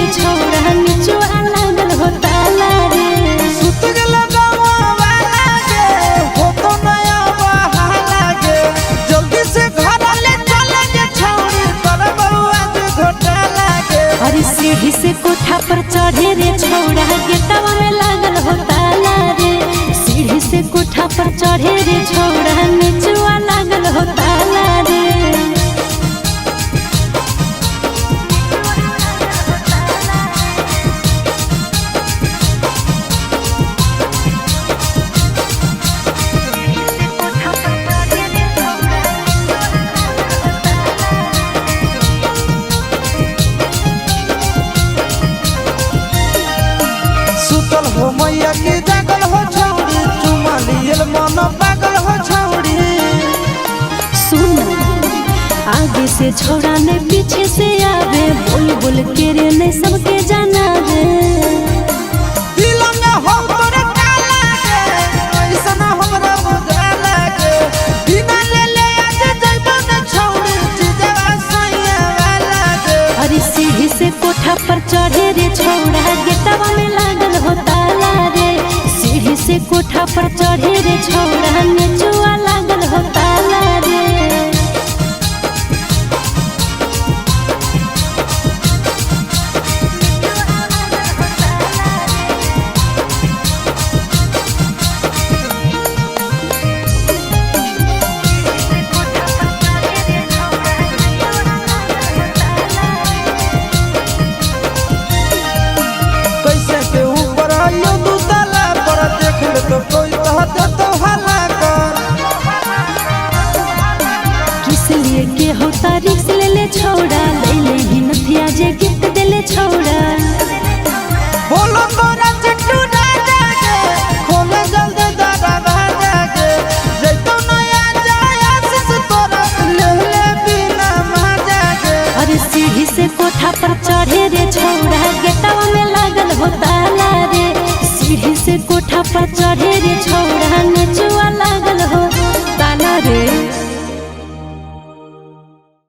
रे छौड़ा निचुआ लागल हो ताला रे। सुत गेल गावा वाला गे हो तो नया बहाला गे जल्दी से घर ले चले गे छौड़ी तोर बउआ जे घोटाला गे। अरे सीढ़ी से कोठा पर चढ़े रे छौड़ा गेटवा में लागल हो ताला रे। सीढ़ी से कोठा पर चढ़े रे छौड़ा निचुआ लागल हो ताला रे। सुतल हो मैया की जागल हो छौड़ी चुमा लियल मन पागल हो छौड़ी। सुन आगे से छौड़ा ने पीछे से आवे बोल बोल के रे ने सबके जाना रे। दिल में हो तोरे काला गे ऐसा हमरा बुझाला गे बिना ले ले आज जइबो न छौड़ी जीजा सैया वाला गे। अरे सीढ़ी से कोठा पर चढ़े रे छौड़ा गेटवा में लागल हो ताला रे। सीढ़ी से कोठा पर चढ़े रे छौड़ा निचुआ लागल हो ताला रे। कैसे के ऊपर आयो दू ताला पर देख ले तो कोई कहत तो हल्ला कर। किस लिए के होता रिक्स ले ले छौड़ा ले ले ही नथिया जे गिफ्ट दे ले छौड़ा। बोलो तोरा चिट्टू ना जागे खोले जल्दी दादा भागे जइतो नया जाया से तोरा ले ले बिना मा जागे। अरे सीढ़ी से कोठा पर चढ़े रे छौड़ा गेटवा में लागल हो ताला रे। सीढ़ी से कोठा पर चढ़े रे छौड़ा